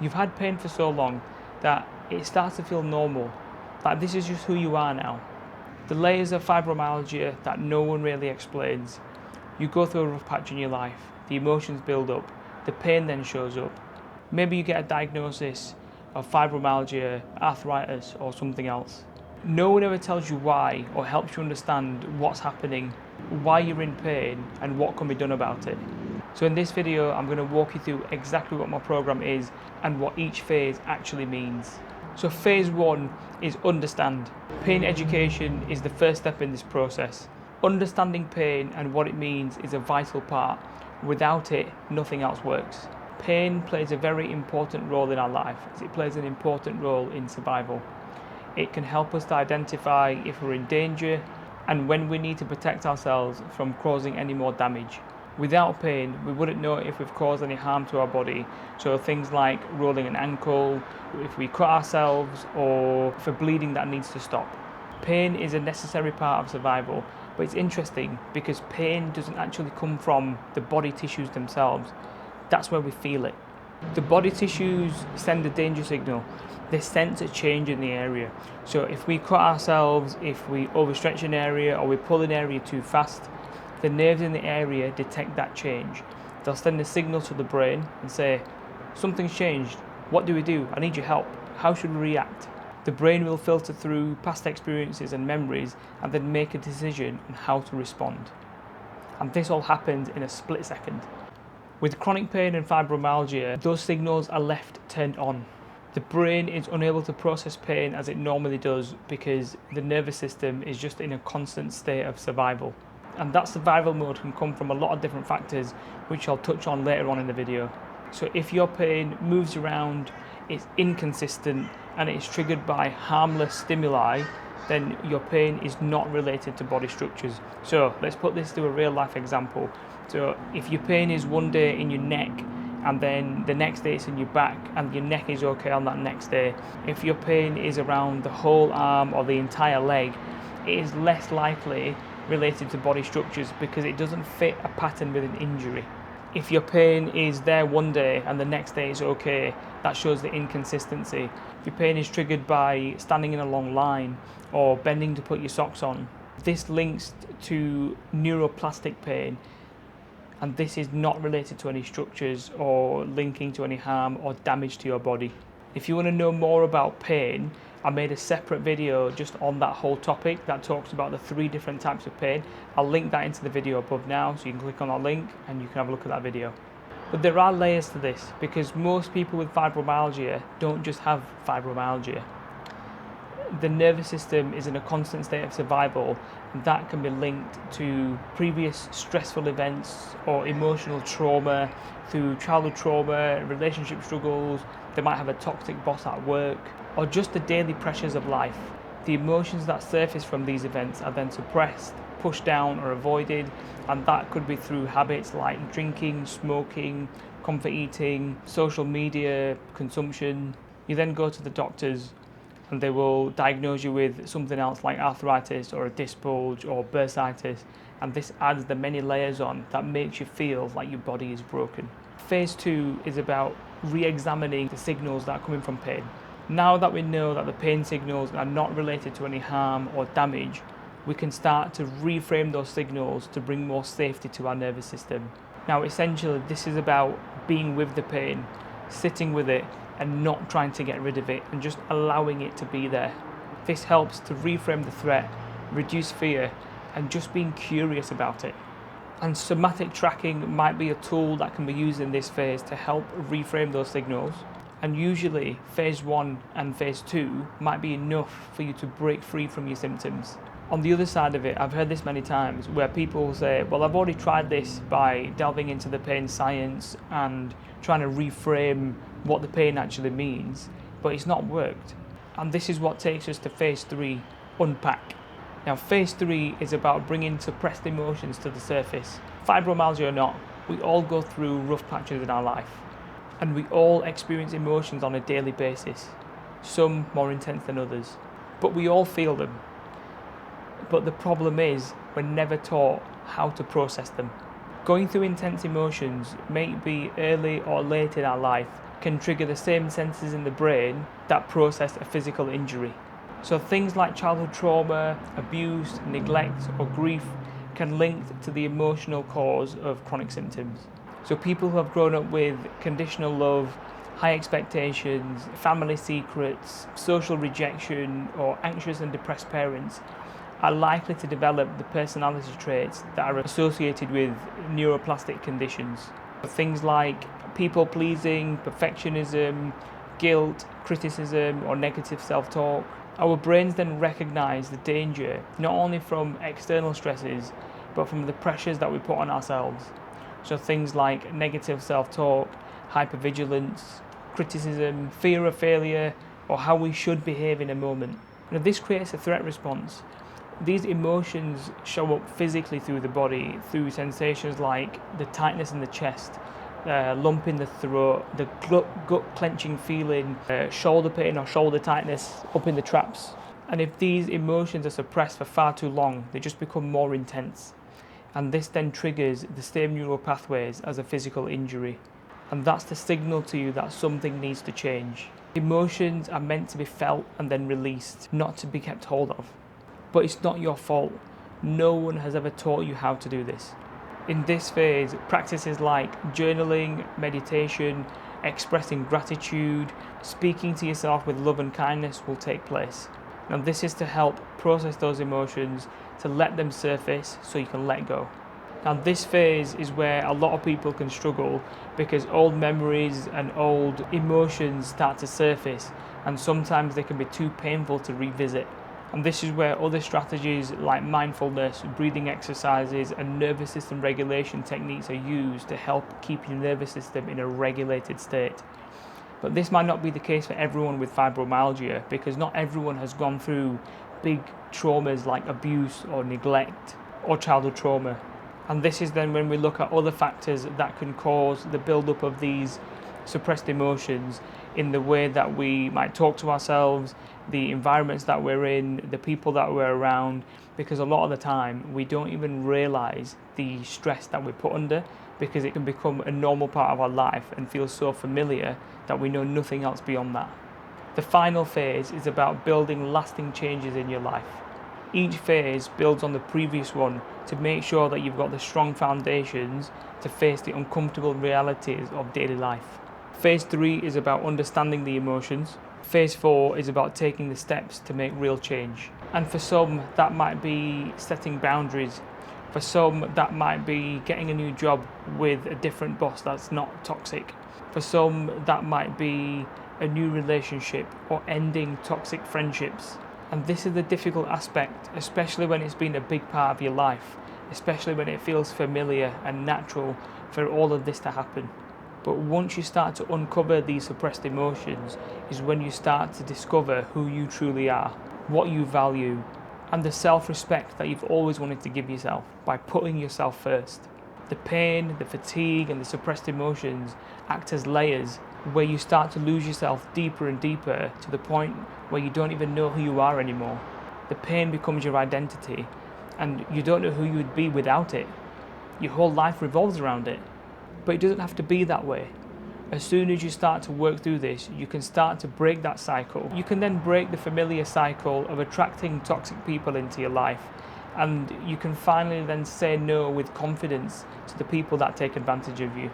You've had pain for so long that it starts to feel normal, like this is just who you are now. The layers of fibromyalgia that no one really explains. You go through a rough patch in your life, the emotions build up, the pain then shows up. Maybe you get a diagnosis of fibromyalgia, arthritis or something else. No one ever tells you why or helps you understand what's happening, why you're in pain and what can be done about it. So in this video I'm going to walk you through exactly what my program is and what each phase actually means. So phase 1 is understand. Pain education is the first step in this process. Understanding pain and what it means is a vital part. Without it, nothing else works. Pain plays a very important role in our life, as it plays an important role in survival. It can help us to identify if we're in danger and when we need to protect ourselves from causing any more damage. Without pain, we wouldn't know if we've caused any harm to our body. So things like rolling an ankle, if we cut ourselves, or for bleeding that needs to stop. Pain is a necessary part of survival, but it's interesting because pain doesn't actually come from the body tissues themselves. That's where we feel it. The body tissues send a danger signal. They sense a change in the area. So if we cut ourselves, if we overstretch an area, or we pull an area too fast, the nerves in the area detect that change. They'll send a signal to the brain and say, something's changed. What do we do? I need your help. How should we react? The brain will filter through past experiences and memories and then make a decision on how to respond. And this all happens in a split second. With chronic pain and fibromyalgia, those signals are left turned on. The brain is unable to process pain as it normally does because the nervous system is just in a constant state of survival. And that survival mode can come from a lot of different factors, which I'll touch on later on in the video. So if your pain moves around, it's inconsistent, and it's triggered by harmless stimuli, then your pain is not related to body structures. So let's put this to a real life example. So if your pain is one day in your neck, and then the next day it's in your back, and your neck is okay on that next day, if your pain is around the whole arm or the entire leg, it is less likely related to body structures because it doesn't fit a pattern with an injury. If your pain is there one day and the next day it's okay, that shows the inconsistency. If your pain is triggered by standing in a long line or bending to put your socks on, this links to neuroplastic pain, and this is not related to any structures or linking to any harm or damage to your body. If you want to know more about pain, I made a separate video just on that whole topic that talks about the 3 different types of pain. I'll link that into the video above now, so you can click on that link and you can have a look at that video. But there are layers to this because most people with fibromyalgia don't just have fibromyalgia. The nervous system is in a constant state of survival, and that can be linked to previous stressful events or emotional trauma, through childhood trauma, relationship struggles. They might have a toxic boss at work, or just the daily pressures of life. The emotions that surface from these events are then suppressed, pushed down or avoided, and that could be through habits like drinking, smoking, comfort eating, social media consumption. You then go to the doctors and they will diagnose you with something else like arthritis or a disc bulge or bursitis, and this adds the many layers on that makes you feel like your body is broken. Phase 2 is about re-examining the signals that are coming from pain. Now that we know that the pain signals are not related to any harm or damage, we can start to reframe those signals to bring more safety to our nervous system. Now essentially this is about being with the pain, sitting with it and not trying to get rid of it and just allowing it to be there. This helps to reframe the threat, reduce fear and just being curious about it. And somatic tracking might be a tool that can be used in this phase to help reframe those signals. And usually phase 1 and phase 2 might be enough for you to break free from your symptoms. On the other side of it, I've heard this many times where people will say, well, I've already tried this by delving into the pain science and trying to reframe what the pain actually means, but it's not worked. And this is what takes us to phase 3, Unpack. Now phase 3 is about bringing suppressed emotions to the surface. Fibromyalgia or not, we all go through rough patches in our life. And we all experience emotions on a daily basis, some more intense than others, but we all feel them. But the problem is, we're never taught how to process them. Going through intense emotions may be early or late in our life, can trigger the same senses in the brain that process a physical injury. So things like childhood trauma, abuse, neglect, or grief can link to the emotional cause of chronic symptoms. So people who have grown up with conditional love, high expectations, family secrets, social rejection, or anxious and depressed parents are likely to develop the personality traits that are associated with neuroplastic conditions. Things like people pleasing, perfectionism, guilt, criticism, or negative self-talk. Our brains then recognize the danger not only from external stresses, but from the pressures that we put on ourselves. So things like negative self-talk, hypervigilance, criticism, fear of failure, or how we should behave in a moment. Now, this creates a threat response. These emotions show up physically through the body, through sensations like the tightness in the chest, lump in the throat, the gut clenching feeling, shoulder pain or shoulder tightness up in the traps. And if these emotions are suppressed for far too long, they just become more intense. And this then triggers the same neural pathways as a physical injury. And that's the signal to you that something needs to change. Emotions are meant to be felt and then released, not to be kept hold of. But it's not your fault. No one has ever taught you how to do this. In this phase, practices like journaling, meditation, expressing gratitude, speaking to yourself with love and kindness will take place. Now this is to help process those emotions, to let them surface so you can let go. Now this phase is where a lot of people can struggle because old memories and old emotions start to surface, and sometimes they can be too painful to revisit. And this is where other strategies like mindfulness, breathing exercises, and nervous system regulation techniques are used to help keep your nervous system in a regulated state. But this might not be the case for everyone with fibromyalgia, because not everyone has gone through big traumas like abuse or neglect or childhood trauma. And this is then when we look at other factors that can cause the build-up of these suppressed emotions in the way that we might talk to ourselves, the environments that we're in, the people that we're around, because a lot of the time we don't even realize the stress that we're put under, because it can become a normal part of our life and feel so familiar that we know nothing else beyond that. The final phase is about building lasting changes in your life. Each phase builds on the previous one to make sure that you've got the strong foundations to face the uncomfortable realities of daily life. Phase 3 is about understanding the emotions. Phase 4 is about taking the steps to make real change. And for some, that might be setting boundaries. For some, that might be getting a new job with a different boss that's not toxic. For some, that might be a new relationship or ending toxic friendships. And this is the difficult aspect, especially when it's been a big part of your life, especially when it feels familiar and natural for all of this to happen. But once you start to uncover these suppressed emotions is when you start to discover who you truly are, what you value, and the self-respect that you've always wanted to give yourself by putting yourself first. The pain, the fatigue, and the suppressed emotions act as layers where you start to lose yourself deeper and deeper to the point where you don't even know who you are anymore. The pain becomes your identity, and you don't know who you would be without it. Your whole life revolves around it. But it doesn't have to be that way. As soon as you start to work through this, you can start to break that cycle. You can then break the familiar cycle of attracting toxic people into your life, and you can finally then say no with confidence to the people that take advantage of you.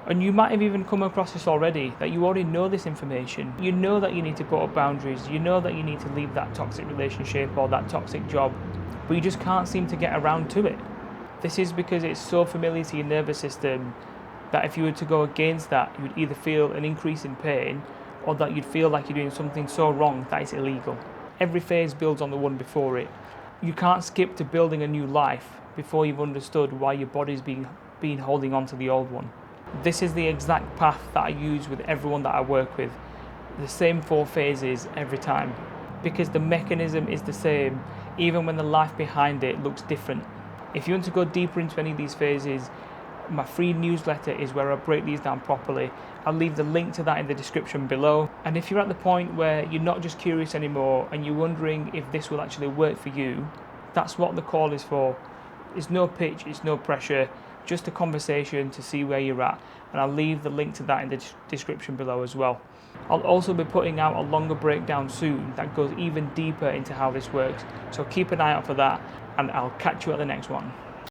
And you might have even come across this already, that you already know this information. You know that you need to put up boundaries, you know that you need to leave that toxic relationship or that toxic job, but you just can't seem to get around to it. This is because it's so familiar to your nervous system that if you were to go against that, you would either feel an increase in pain or that you'd feel like you're doing something so wrong that it's illegal. Every phase builds on the one before it. You can't skip to building a new life before you've understood why your body's been holding on to the old one. This is the exact path that I use with everyone that I work with. The same 4 phases every time, because the mechanism is the same, even when the life behind it looks different. If you want to go deeper into any of these phases, my free newsletter is where I break these down properly. I'll leave the link to that in the description below. And if you're at the point where you're not just curious anymore and you're wondering if this will actually work for you, that's what the call is for. It's no pitch, it's no pressure. just a conversation to see where you're at, and I'll leave the link to that in the description below as well. I'll also be putting out a longer breakdown soon that goes even deeper into how this works, so keep an eye out for that, and I'll catch you at the next one.